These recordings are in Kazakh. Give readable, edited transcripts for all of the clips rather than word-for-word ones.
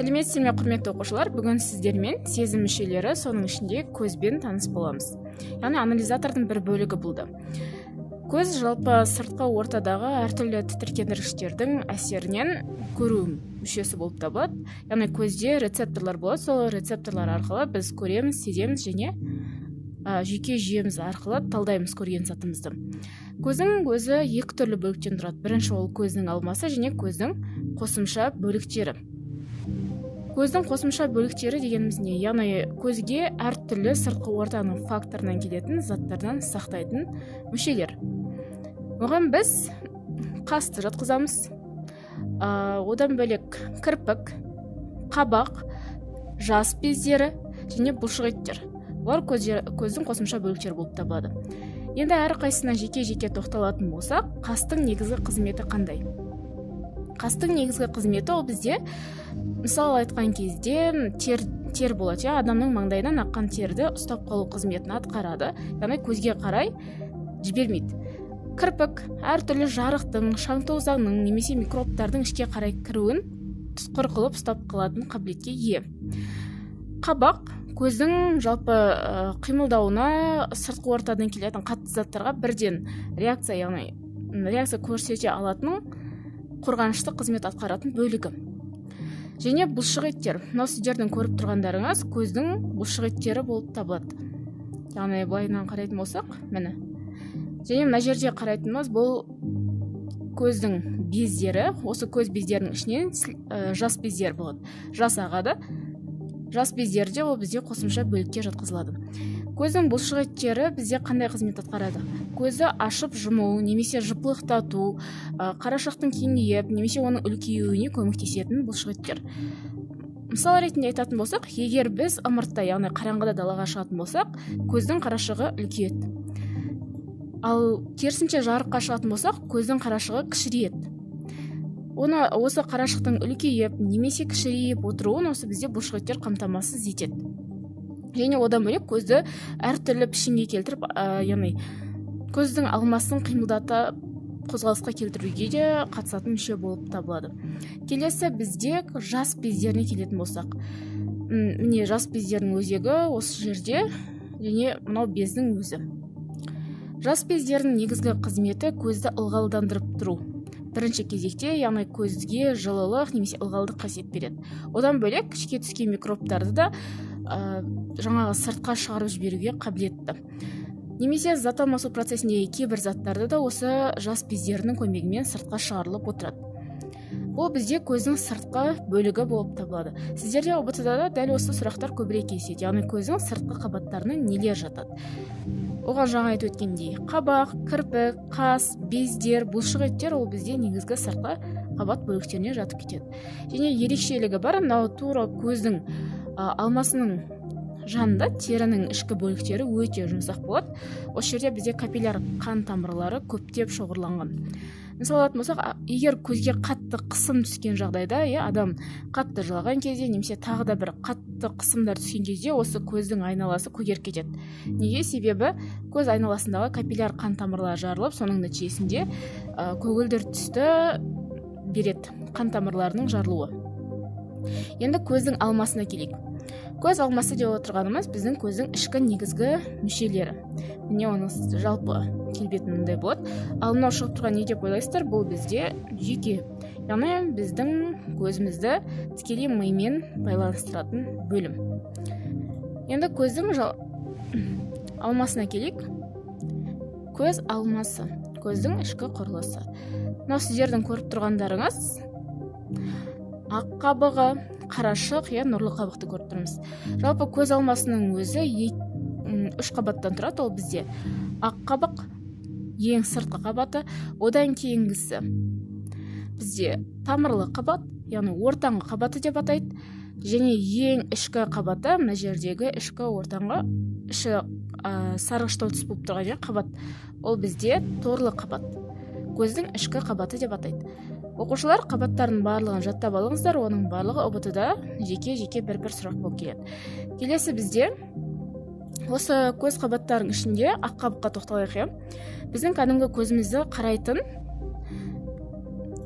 Сәлеметсіздер ме, құрметті оқушылар? Бүгін сіздермен сезім мүшелері, соның ішінде көзбен таныс боламыз. Яғни анализатордың бір бөлігі болды. Көз жалпы сыртқы ортадағы әртүрлі тітіркендіргіштердің әсерінен көру мүшесі болып табылады. Яғни көзде рецепторлар болады, сол рецепторлар арқылы біз көреміз, сеземіз және жүйке жүйеміз арқылы талдаймыз көрген затымызды. Көздің өзі екі түрлі бөліктен тұрады. Бірінші ол көздің алмасы және көздің қосымша бөліктері. Көздің қосымша бөліктері дегеніміз не? Яғни көзге әртүрлі сыртқы ортаның факторынан келетін заттардан сақтайтын мүшелер. Оған біз қасты жатқызамыз. Одан бөлек кірпік, қабақ, жас бездері және бұлшықеттер. Олар көздің қосымша бөліктері болып табылады. Енді әр қайсына жеке-жеке тоқталатын болсақ, қастың негізгі қызметі қандай? Қастың негізгі қызметі ол бізде, мысалы айтқан кезде, тер болады, адамның маңдайынан аққан терді ұстап қалу қызметін атқарады, яғни көзге қарай жібермейді. Кірпік әртүрлі жарықтың, шаң тозаңның немесе микробтардың ішке қарай кіруін тұтқыр қылып ұстап қалатын қабілетке ие. Қабақ көздің жалпы қимылдауына сыртқы ортадан келетін қатты заттарға бірден реакция көрсете алатын қорғаныштық қызмет атқаратын бөлігі. Және бұлшықеттер. Мынау сіздердің көріп тұрғандарыңыз көздің бұлшықеттері болып табылады. Яғни былайынан қарайтын болсақ, міне. Және мына жерде қарайтынымыз бұл көздің бездері. Осы көз бездерінің ішінен жас бездер болады. Жас ағады. Жас бездерде ол бізде қосымша бөлікке жатқызылады. Көздің бұлшықеттері бізде қандай қызмет атқарады? Көзді ашып жұму, немесе жыпылықтату, қарашықтың кеңейіп, немесе оның үлкеюіне көмектесетін бұлшықеттер. Мысал ретінде айтатын болсақ, егер біз ымыртта, яғни қараңғыда далаға шығатын болсақ, көздің қарашығы үлкейеді. Ал керісінше жарыққа шығатын болсақ, көздің қарашығы кішірейеді. Осы қарашықтың үлкейіп, немесе кішірейіп отыруын осы бізде бұлшықеттер қамтамасыз етеді. Және одан бөлек көзді әртүрлі пішінге келтіріп, яғни көздің алмасын қимылдата қозғалысқа келтіруге де қатысатын мүше болып табылады. Келесі бізде жас бездеріне келетін болсақ. Міне жас бездердің өзегі осы жерде және мынау бездің өзі. Жас бездердің негізгі қызметі көзді ылғалдандырып тұру. Бірінші кезекте, яғни көзге жылылық немесе ылғалдық қасиет береді. Одан бөлек ішке түскен микробтарды да жаңағы сыртқа шығарып жіберуге қабілетті. Немесе зат алмасу процесіндегі кейбір заттарды да осы жас бездерінің көмегімен сыртқа шығарылып отырады. Бұл бізде көздің сыртқы бөлігі болып табылады. Сіздерде ұбт-да да дәл осы сұрақтар көбірек кездеседі. Яғни көздің сыртқы қабаттарына нелер жатады? Оған жаңа айтып өткендей, қабақ, кірпік, қас, бездер, бұлшықеттер ол бізде негізгі сыртқы қабат бөліктеріне жатып кетеді. Және ерекшелігі бар, мынау тура көздің алмасының жанында терінің ішкі бөліктері өте жұмсақ болады. Осы жерде бізде капилляр қан тамырлары көптеп шоғырланған. Мысалы алатын болсақ, егер көзге қатты қысым түскен жағдайда, адам қатты жылаған кезде, немесе тағы да бір қатты қысымдар түскен кезде, осы көздің айналасы көгеріп кетеді. Неге? Себебі көз айналасындағы капилляр қан тамырлары жарылып, соның нәтижесінде көгілдір түсті береді қан тамырларының жарылуы. Енді көздің алмасына келейік. Көз алмасы деп отырғанымыз біздің көздің ішкі негізгі мүшелері. Міне оның жалпы келбеті мындай болады. Ал мынау шығып тұрған не деп ойлайсыздар? Бұл бізде жүйке. Яғни біздің көзімізді тікелей мимен байланыстыратын бөлім. Енді көздің алмасына келейік. Көз алмасы, көздің ішкі құрылысы. Мынау сіздердің көріп тұрғандарыңыз ақ қабығы, қарашық, нұрлы қабықты көріп тұрмыз. Жалпы көз алмасының өзі 3 қабаттан тұрады. Ол бізде ақ қабық, ең сыртқы қабаты, одан кейінгісі бізде тамырлы қабат, яғни ортаңғы қабаты деп атайды, және ең ішкі қабаты, мына жердегі ішкі ортаңғы сарғыштау түс болып тұрған қабат, ол бізде торлы қабат, көздің ішкі қабаты деп атайды. Оқушылар қабаттардың барлығын жаттап алыңыздар, оның барлығы ұбт-да жеке-жеке бір сұрақ болып келеді. Келесі бізде осы көз қабаттарының ішінде ақ қабыққа тоқталайық. Біздің кәдімгі көзімізді қарайтын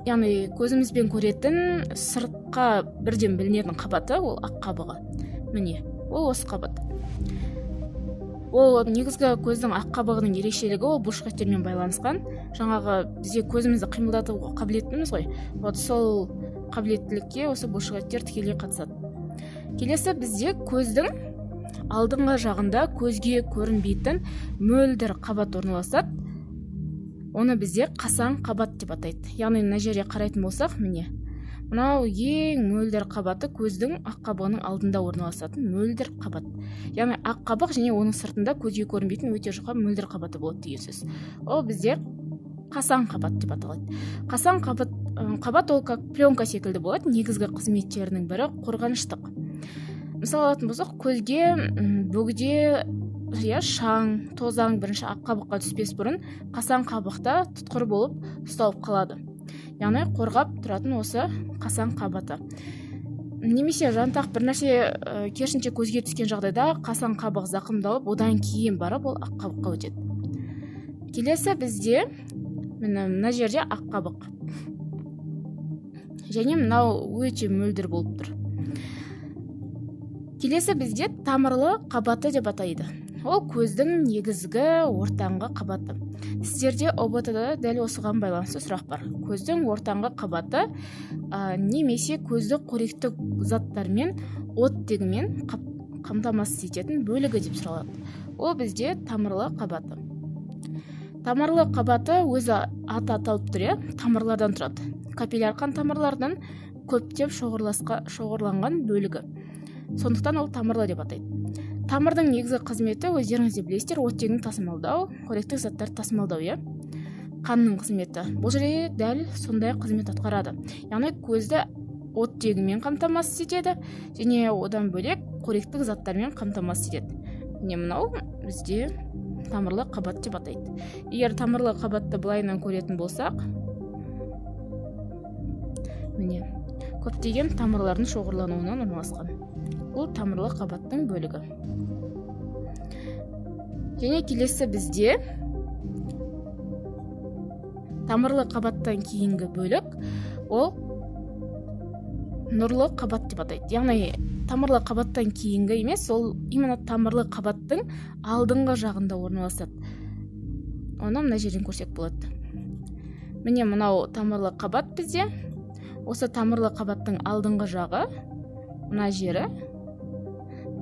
яғни көзімізбен көретін сыртқа бірден білінетін қабаты ол ақ қабығы. Міне, ол осы қабат. Ол негізгі көздің ақ қабығының ерекшелігі ол бұлшықеттермен байланысқан. Жаңағы бізде көзімізді қимылдатуға қабілеттіміз ғой. Вот сол қабілеттілікке осы бұлшықеттер тікелей қатысады. Келесі бізде көздің алдыңғы жағында көзге көрінбейтін мөлдір қабат орналасады. Оны бізде қасаң қабат деп атайды. Яғни мына жерге қарайтын болсақ, міне. Мынау ең мөлдір қабаты көздің ақ қабығының алдында орналасатын мөлдір қабат. Яғни ақ қабық және оның сыртында көзге көрінбейтін өте жұқа мөлдір қабаты болады деген сөз. Ол бізде қасаң қабат деп аталады. Қасаң қабат ол как пленка секілді болады. Негізгі қызметтерінің бірі қорғаныштық. Мысалы алатын болсақ, көзге бөгде шаң, тозаң бірінші ақ қабыққа түспес бұрын қасаң қабықта тұтқыр болып ұсталып қалады. Яғни қорғап тұратын осы қасаң қабаты. Немесе жантақ бір нәрсе керісінше көзге түскен жағдайда қасаң қабық зақымдалып, одан кейін барып ол ақ қабыққа өтеді. Келесі бізде мына жерде ақ қабық. Және мынау өте мөлдір болып тұр. Келесі бізде тамырлы қабаты деп атайды. Ол көздің негізгі ортаңғы қабаты. Сіздерде ОБТ-да дәл осыған байланысты сұрақ бар. Көздің ортаңғы қабаты немесе көзді қоректі заттармен, оттегімен қамтамасыз ететін бөлігі деп сұралады. Ол бізде тамырлы қабаты. Тамырлы қабаты өзі аты аталып тұр, тамырлардан тұрады. Капилляр қан тамырлардан көптеп шоғырланған бөлігі. Сондықтан ол тамырлы деп атайды. Тамырдың негізгі қызметі өздеріңіз де білесіздер, оттегін тасымалдау, қоректік заттарды тасымалдау, қанның қызметі. Бұл жерде дәл сондай қызмет атқарады. Яғни көзді оттегімен қамтамасыз етеді және одан бөлек қоректік заттармен қамтамасыз етеді. Міне мынау бізде тамырлы қабат деп атайды. Егер тамырлы қабатты былайынан көретін болсақ, міне көптеген тамырлардың шоғырлануынан орналасқан. Бұл тамырлы қабаттың бөлігі. Және келесі бізде тамырлы қабаттан кейінгі бөлік ол нұрлы қабат деп атайды. Яғни тамырлы қабаттан кейінгі емес, ол именно тамырлы қабаттың алдыңғы жағында орналасады. Оны мына жерден көрсек болады. Міне мынау тамырлы қабат бізде. Осы тамырлы қабаттың алдыңғы жағы, мына жері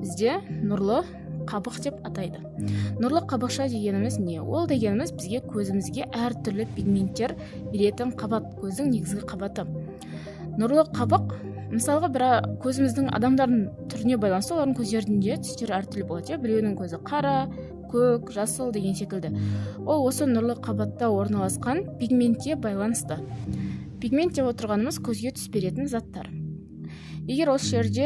бізде нұрлы қабық деп атайды. Нұрлы қабықша дегеніміз не? Ол дегеніміз бізге көзімізге әртүрлі пигменттер беретін қабат, көздің негізгі қабаты. Нұрлы қабық, мысалға көзіміздің адамдардың түріне байланысты, олардың көздерінде түстер әртүрлі болады. Біреуінің көзі қара, көк, жасыл деген секілді. Ол осы нұрлы қабатта орналасқан пигментке байланысты. Пигмент деп отырғанымыз көзге түс беретін заттар. Егер осы жерде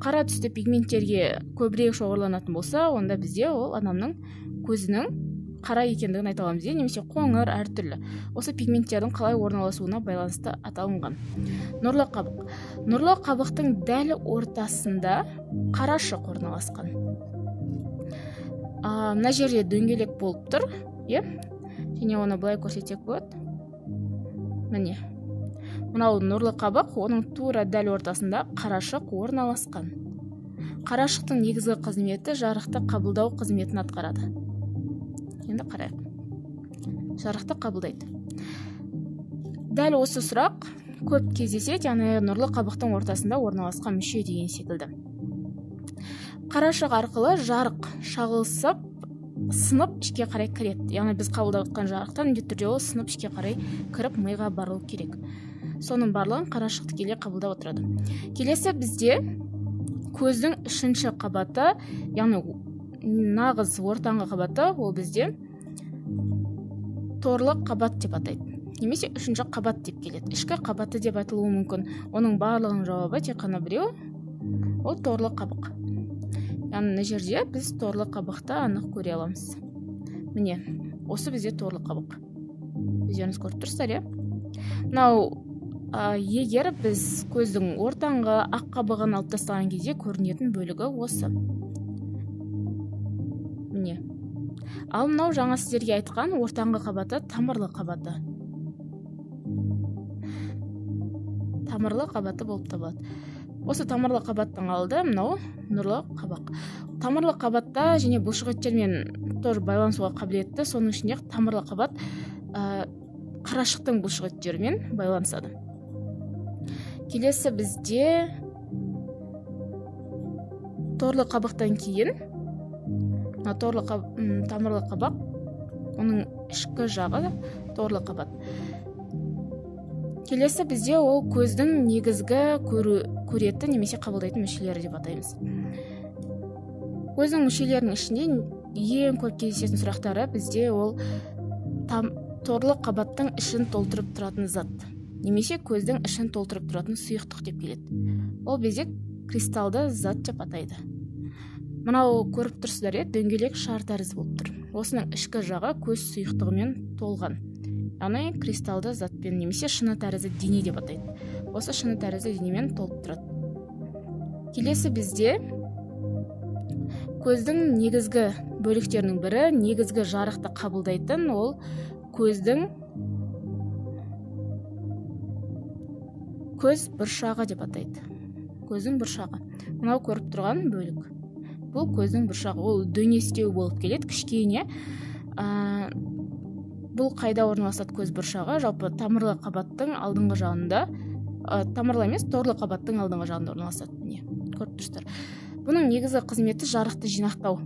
қара түсті пигменттерге көбірек шоғырланатын болса, онда бізде ол адамның көзінің қара екендігін айта аламыз, немесе қоңыр әртүрлі. Осы пигменттердің қалай орналасуына байланысты аталынған. Нұрлы қабық. Нұрлы қабықтың дәл ортасында қарашық орналасқан. Мына жерде дөңгелек болып тұр, және оны былай көрсетсек болады. Міне. Мынау нұрлы қабық, оның тура дәл ортасында қарашық орналасқан. Қарашықтың негізгі қызметі жарықты қабылдау қызметін атқарады. Енді қарайық. Жарықты қабылдайды. Дәл осы сұрақ көп кездеседі, яғни нұрлы қабықтың ортасында орналасқан мүше деген секілді. Қарашық арқылы жарық шағылысып, сынып ішке қарай кіреді. Яғни біз қабылдап отқан жарықтан міндетті түрде ол сынып ішке қарай кіріп миға барылу керек. Соның барлығын қарашық тікелей қабылдап отырады. Келесі бізде көздің үшінші қабаты, яғни нағыз ортаңғы қабаты, ол бізде торлы қабат деп атайды. Немесе үшінші қабат деп келеді. Ішкі қабаты деп айтылуы мүмкін. Оның барлығының жауабы тек қана біреу, ол торлы қабық. Яғни мына жерде біз торлы қабықты анық көре аламыз. Міне, осы бізде торлы қабық. Өздеріңіз көріп тұрсыздар, Мынау егер біз көздің ортаңғы ақ қабығын алып тастаған кезде көрінетін бөлігі осы. Міне. Ал мынау жаңа сіздерге айтқан ортаңғы қабаты тамырлы қабаты. тамырлы қабаты болып табылады. Осы тамырлы қабаттың алды мынау нұрлы қабақ. Тамырлы қабатта және бұлшықеттермен тоже байланысуға қабілетті. Соның ішінде тамырлы қабат қарашықтың бұлшықеттерімен байланысады. Келесі бізде торлы қабақтан кейін тамырлы қабақ, оның ішкі жағы торлы қабат. Келесі бізде ол көздің негізгі көретін немесе қабылдайтын мүшелері деп атаймыз. Көздің мүшелерінің ішінде ең көп кездесетін сұрақтары бізде ол торлы қабаттың ішін толтырып тұратын зат, немесе көздің ішін толтырып тұратын сұйықтық деп келеді. Ол бізде кристалды зат деп атайды. Мынау көріп тұрсыздар, дөңгелек шар тәрізді болып тұр. Осының ішкі жағы көз сұйықтығымен толған. Яғни кристалды затпен немесе шыны тәрізді дене деп атайды. Осы шыны тәрізді денемен толып тұрады. Келесі бізде көздің негізгі бөліктерінің бірі, негізгі жарықты қабылдайтын, ол көздің көз бұршағы деп атайды. Көздің бұршағы. Мынау көріп тұрған бөлік. Бұл көздің бұршағы. Ол дөңестеу болып келеді, кішкене. Бұл қайда орналасады көз бұршағы? Жалпы тамырлы қабаттың алдыңғы жағында, тамырлы емес, торлы қабаттың алдыңғы жағында орналасады. Көріп тұрсыздар. Бұның негізгі қызметі жарықты жинақтау.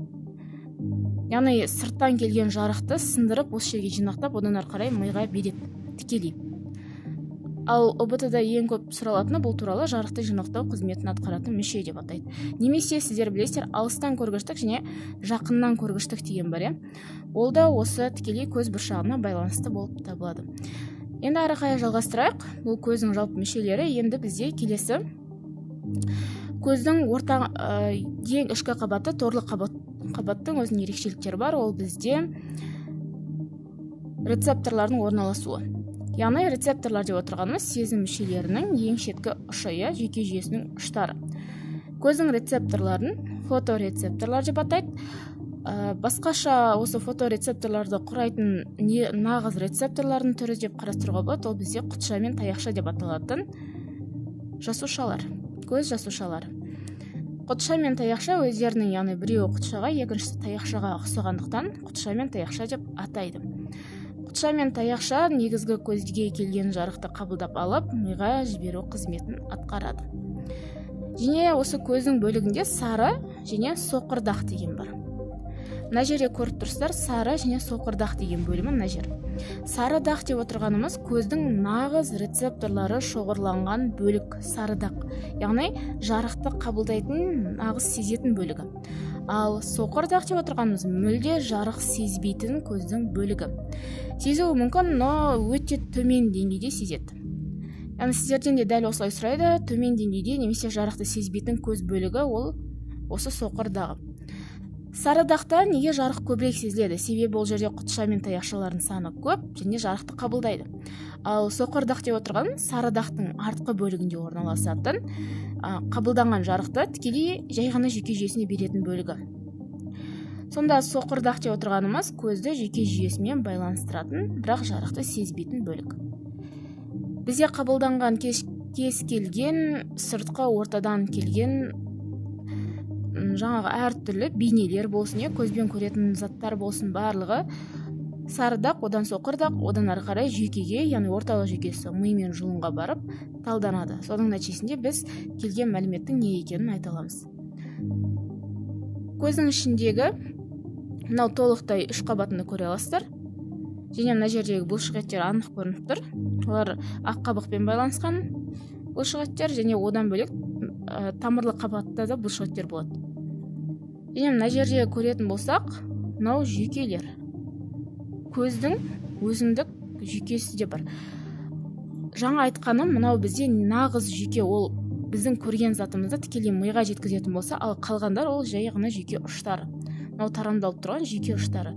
Яғни сырттан келген жарықты сындырып, осы жерге жинақтап, одан ары қарай миға береді, тікелей. Ал ОБТ-да ең көп сұралатыны бұл туралы жарықты жинақтау қызметін атқаратын мүше деп атайды. Немесе сіздер білесіздер, алыстан көргіштік және жақыннан көргіштік деген бар. Ол да осы тікелей көз бұршағына байланысты болып табылады. Енді ары қарай жалғастырайық. Бұл көздің жалпы мүшелері. Енді бізде келесі көздің ең ішкі қабаты, торлы қабаттың өзінің ерекшеліктері бар. Ол бізде рецепторлардың орналасуы. Яғни рецепторлар деп отырғанымыз сезім мүшелерінің ең шеткі ұшы, жүйке жүйесінің ұштары. Көздің рецепторларын фоторецепторлар деп атайды. Басқаша осы фоторецепторларды құрайтын нағыз рецепторлардың түрі деп қарастыруға болады. Ол бізде құтша мен таяқша деп аталатын жасушалар, көз жасушалары. Құтша мен таяқша өздерінің, яғни біреуі құтшаға, екіншісі таяқшаға ұқсағандықтан құтша мен таяқша деп атайды. Құтша мен таяқша негізгі көзге келген жарықты қабылдап алып, миға жіберу қызметін атқарады. Және осы көздің бөлігінде сары және соқырдақ деген бар. Мына жерде көріп тұрсыздар, сары және соқырдақ деген бөлімі мына жер. Сары дақ деп отырғанымыз көздің нағыз рецепторлары шоғырланған бөлік, сары дақ. Яғни жарықты қабылдайтын, нағыз сезетін бөлігі. Ал соқырдақ деп отырғанымыз мүлде жарық сезбейтін көздің бөлігі. Сезуі мүмкін, но өте төмен деңгейде сезеді. Яғни сіздерден де дәл осылай сұрайды, төмен деңгейде немесе жарықты сезбейтін көз бөлігі ол осы соқырдағы. Сары дақта неге жарық көбірек сезіледі? Себебі ол жерде құтша мен таяқшалардың саны көп және жарықты қабылдайды. Ал соқырдақ деп отырған сары дақтың артқы бөлігінде орналасатын, қабылданған жарықты тікелей жай ғана жүйке жүйесіне беретін бөлігі. Сонда соқырдақ деп отырғанымыз көзді жүйке жүйесімен байланыстыратын, бірақ жарықты сезбейтін бөлік. Бізде қабылданған кез келген сыртқы ортадан келген жаңағы әртүрлі бейнелер болсын, көзбен көретін заттар болсын, барлығы сарыдақ, одан соқырдақ, одан ары қарай жүйкеге, яғни орталық жүйкесі ми мен жұлынға барып талданады. Соның нәтижесінде біз келген мәліметтің не екенін айта аламыз. Көздің ішіндегі мынау толықтай үш қабатында көре аласыздар. Және мына жердегі бұлшықеттер анық көрініп тұр. Олар ақ қабықпен байланысқан бұлшықеттер және одан бөлек тамырлы қабатта да бұлшықеттер болады. Және мына жерде көретін болсақ, мынау жүйкелер. Көздің өзіндік жүйкесі де бар. Жаңа айтқаным, мынау бізде нағыз жүйке, ол біздің көрген затымызды тікелей миға жеткізетін болса, ал қалғандар ол жай ғана жүйке ұштары. Мынау тарамдалып тұрған жүйке ұштары.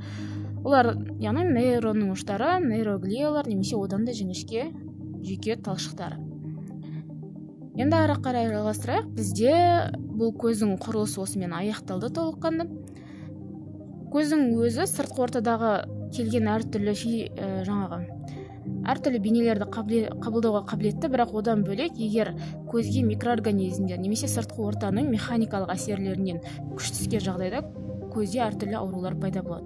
Олар, яғни нейронның ұштары, нейроглиялар немесе одан да жіңішке жүйке талшықтары. Енді ары қарай жалғастырайық. Бізде бұл көздің құрылысы осымен аяқталды толыққанды. Көздің өзі сыртқы ортадағы келген әртүрлі әртүрлі бейнелерді қабылдауға қабілетті, бірақ одан бөлек егер көзге микроорганизмдер немесе сыртқы ортаның механикалық әсерлерінен күш түскен жағдайда көзде әртүрлі аурулар пайда болады.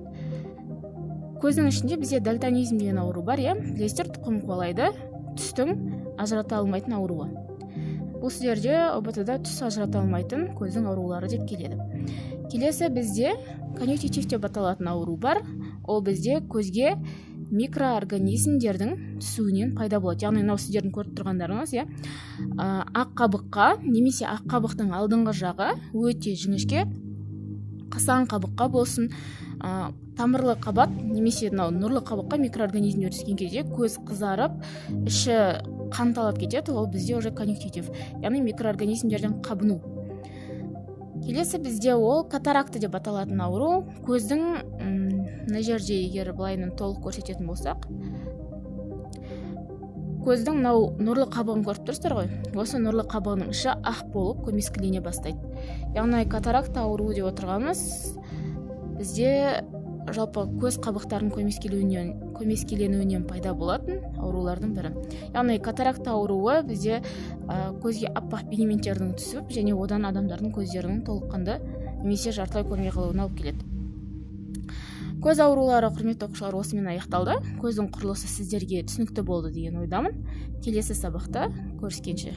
Көздің ішінде бізде дальтонизм деген ауру бар, білесіздер, тұқым қуалайды түстің ажырата алмайтын ауруы. Бұл сіздерде ОБТ-да түс ажырата алмайтын көздің аурулары деп келеді. Келесі бізде конъюнктивит деп аталатын ауру бар. Ол бізде көзге микроорганизмдердің түсуінен пайда болады. Яғни мынау сіздердің көріп тұрғандарыңыз, ақ қабыққа немесе ақ қабықтың алдыңғы жағы өте жіңішке, қысаң қабыққа болсын, тамырлы қабат немесе нұрлы қабыққа микроорганизмдер түскен кезде көз қызарып, іші қанталап кетеді. Ол бізде уже конъюнктивит, яғни микроорганизмдерден қабыну. Келесі бізде ол катаракта деп аталатын ауру. Көздің мына жерде егер былайынан толық көрсететін болсақ, көздің мынау нұрлы қабығын көріп тұрсыздар ғой. Осы нұрлы қабығының іші ақ болып көмескілене бастайды. Яғни катаракта ауруы деп отырғанымыз бізде жалпы көз қабықтарының көмескеленуінен пайда болатын аурулардың бірі. Яғни катаракта ауруы бізде көзге аппақ пигменттердің түсіп, және одан адамдардың көздерінің толыққанды немесе жартылай көрмей қалуына алып келеді. Көз аурулары, құрметті оқушылар, осымен аяқталды. Көздің құрылысы сіздерге түсінікті болды деген ойдамын. Келесі сабақта көріскенше.